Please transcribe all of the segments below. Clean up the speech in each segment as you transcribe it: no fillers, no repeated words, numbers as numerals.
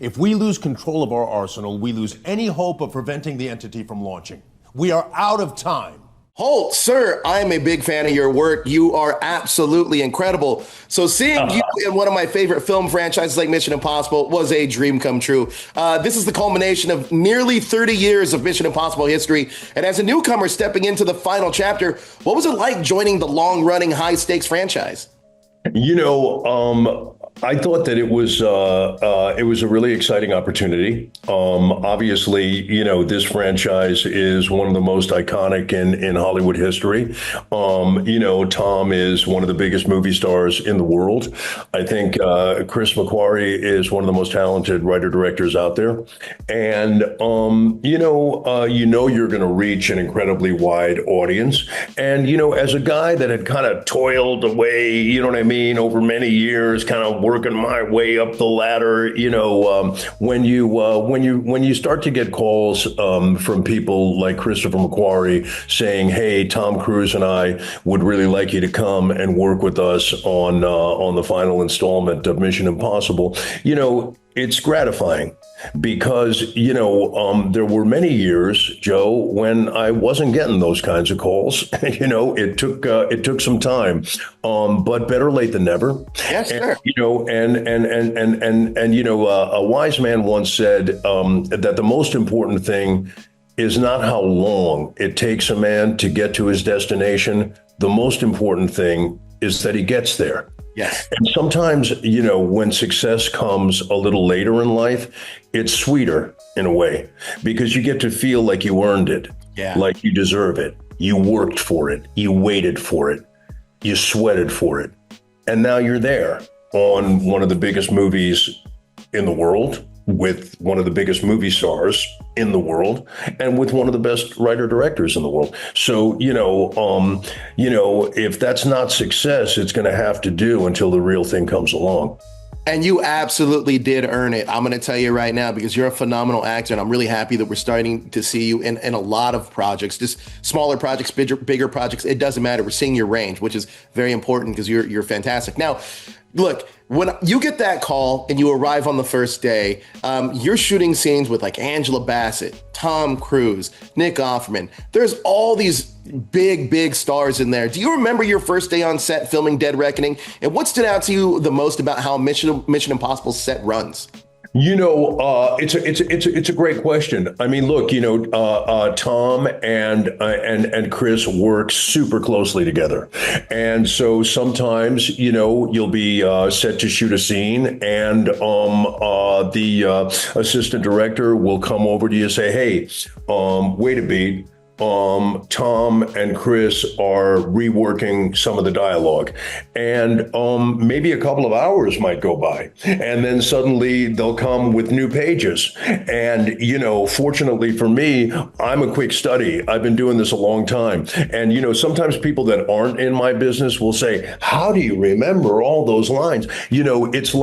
If we lose control of our arsenal, we lose any hope of preventing the entity from launching. We are out of time. Holt, sir, I'm a big fan of your work. You are absolutely incredible. So seeing you in one of my favorite film franchises like Mission Impossible was a dream come true. This is the culmination of nearly 30 years of Mission Impossible history. And as a newcomer stepping into the final chapter, what was it like joining the long-running, high-stakes franchise? I thought that it was a really exciting opportunity. Obviously, this franchise is one of the most iconic in Hollywood history. Tom is one of the biggest movie stars in the world. I think Chris McQuarrie is one of the most talented writer-directors out there. And, you're going to reach an incredibly wide audience. And, as a guy that had kind of toiled away, over many years, kind of working my way up the ladder, when you start to get calls from people like Christopher McQuarrie saying, "Hey, Tom Cruise and I would really like you to come and work with us on the final installment of Mission Impossible," it's gratifying because, there were many years, Joe, when I wasn't getting those kinds of calls. It took some time, but better late than never. Yes, sir. A wise man once said that the most important thing is not how long it takes a man to get to his destination. The most important thing is that he gets there. Yes. And sometimes, when success comes a little later in life, it's sweeter in a way because you get to feel like you earned it, like you deserve it. You worked for it. You waited for it. You sweated for it. And now you're there on one of the biggest movies in the world, with one of the biggest movie stars in the world, and with one of the best writer-directors in the world. So, if that's not success, it's going to have to do until the real thing comes along. And you absolutely did earn it. I'm going to tell you right now, because you're a phenomenal actor, and I'm really happy that we're starting to see you in a lot of projects, just smaller projects, bigger projects. It doesn't matter. We're seeing your range, which is very important because you're fantastic. Now, look, when you get that call and you arrive on the first day, you're shooting scenes with like Angela Bassett, Tom Cruise, Nick Offerman. There's all these big stars in there. Do you remember your first day on set filming Dead Reckoning? And what stood out to you the most about how Mission Impossible set runs? It's a great question. I mean, look, Tom and Chris work super closely together. And so sometimes, you'll be set to shoot a scene and the assistant director will come over to you and say, "Hey, wait a beat. Tom and Chris are reworking some of the dialogue, and maybe a couple of hours might go by, and then suddenly they'll come with new pages. And fortunately for me, I'm a quick study. I've been doing this a long time, and sometimes people that aren't in my business will say, "How do you remember all those lines?" It's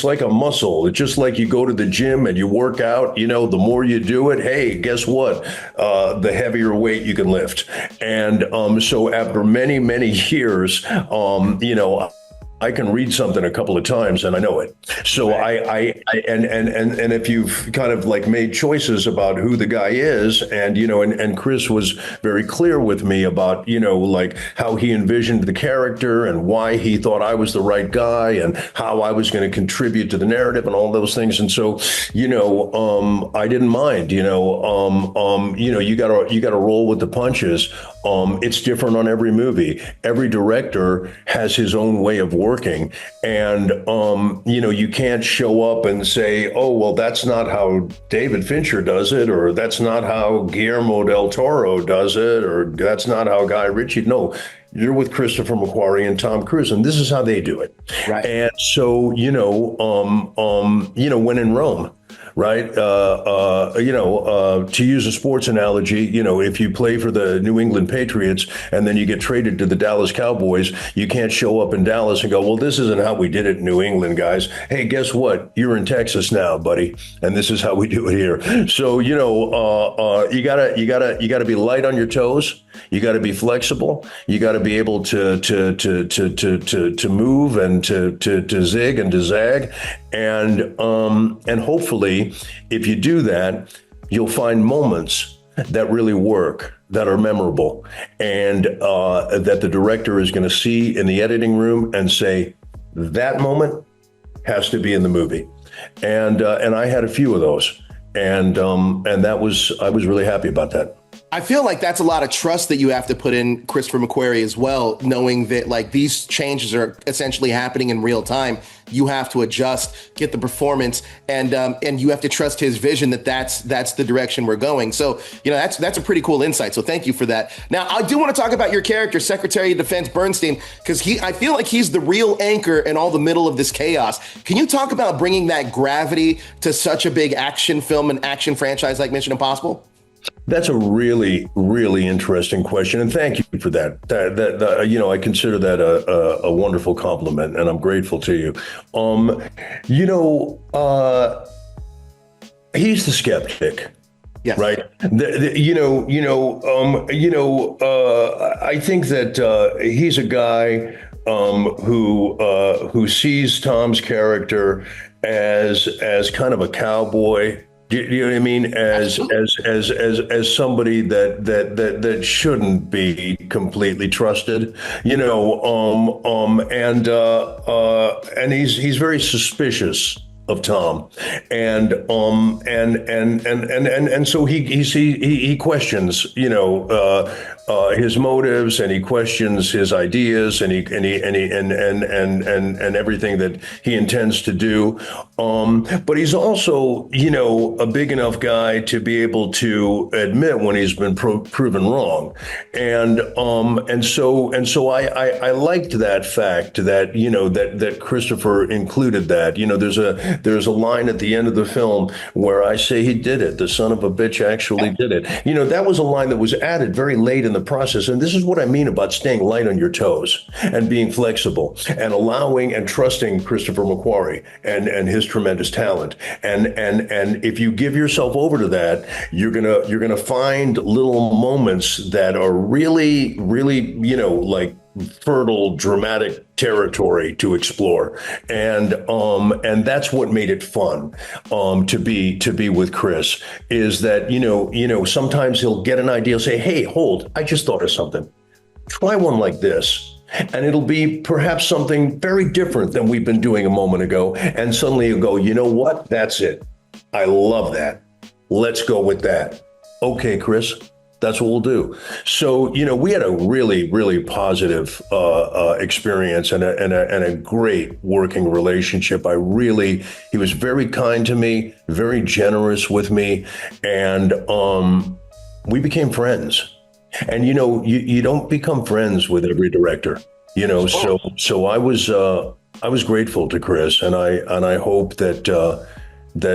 like a muscle. It's just like you go to the gym and you work out. The more you do it, hey, guess what? The heavier weight you can lift. And so after many years, I can read something a couple of times and I know it. So right. And if you've kind of like made choices about who the guy is, and Chris was very clear with me about, like how he envisioned the character and why he thought I was the right guy and how I was going to contribute to the narrative and all those things. And so, I didn't mind, you gotta roll with the punches. It's different on every movie. Every director has his own way of working. And, you can't show up and say, "Oh, well, that's not how David Fincher does it," or "That's not how Guillermo del Toro does it," or "That's not how Guy Ritchie." No, you're with Christopher McQuarrie and Tom Cruise, and this is how they do it. Right. And so, when in Rome, right? To use a sports analogy, if you play for the New England Patriots and then you get traded to the Dallas Cowboys, you can't show up in Dallas and go, "Well, this isn't how we did it in New England, guys. Hey, guess what? You're in Texas now, buddy, and this is how we do it here." So, you gotta be light on your toes. You got to be flexible. You got to be able to move and to zig and to zag, and hopefully, if you do that, you'll find moments that really work, that are memorable, and that the director is going to see in the editing room and say, that moment has to be in the movie. And I had a few of those, and I was really happy about that. I feel like that's a lot of trust that you have to put in Christopher McQuarrie as well, knowing that like these changes are essentially happening in real time. You have to adjust, get the performance, and you have to trust his vision that that's the direction we're going. So, that's a pretty cool insight. So thank you for that. Now, I do want to talk about your character, Secretary of Defense Bernstein, because I feel like he's the real anchor in all the middle of this chaos. Can you talk about bringing that gravity to such a big action film and action franchise like Mission Impossible? That's a really, really interesting question, and thank you for that. I consider that a wonderful compliment, and I'm grateful to you. He's the skeptic. Yes. Right. I think that he's a guy who sees Tom's character as kind of a cowboy. You know what I mean? As somebody that shouldn't be completely trusted, and he's very suspicious of Tom, and so he questions, his motives, and he questions his ideas, and everything that he intends to do. But he's also, a big enough guy to be able to admit when he's been proven wrong, and so I liked that fact that that Christopher included that. There's a line at the end of the film where I say he did it. The son of a bitch actually did it. That was a line that was added very late in the process. And this is what I mean about staying light on your toes and being flexible and allowing and trusting Christopher McQuarrie and his tremendous talent. And if you give yourself over to that, you're gonna find little moments that are really, really, like fertile, dramatic territory to explore, and that's what made it fun to be with Chris. Is that sometimes he'll get an idea, say, "Hey, Holt, I just thought of something. Try one like this." And it'll be perhaps something very different than we've been doing a moment ago. And suddenly you'll go, "You know what? That's it. I love that. Let's go with that." Okay, Chris. That's what we'll do. So, we had a really, really positive experience and a great working relationship. He was very kind to me, very generous with me, and we became friends. And you don't become friends with every director, So I was grateful to Chris, and I hope that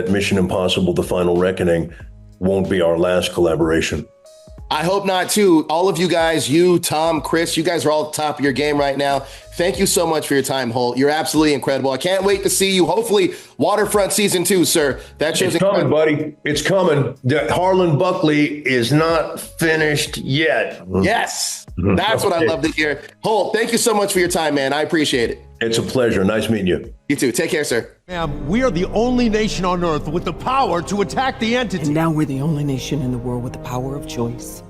Mission Impossible: The Final Reckoning won't be our last collaboration. I hope not, too. All of you guys, you, Tom, Chris, you guys are all at the top of your game right now. Thank you so much for your time, Holt. You're absolutely incredible. I can't wait to see you. Hopefully, Waterfront season 2, sir. That show's coming, buddy. It's coming. Harlan Buckley is not finished yet. Yes, that's what I love to hear. Holt, thank you so much for your time, man. I appreciate it. It's a pleasure. Nice meeting you. You too. Take care, sir. Ma'am, we are the only nation on Earth with the power to attack the entity. And now we're the only nation in the world with the power of choice.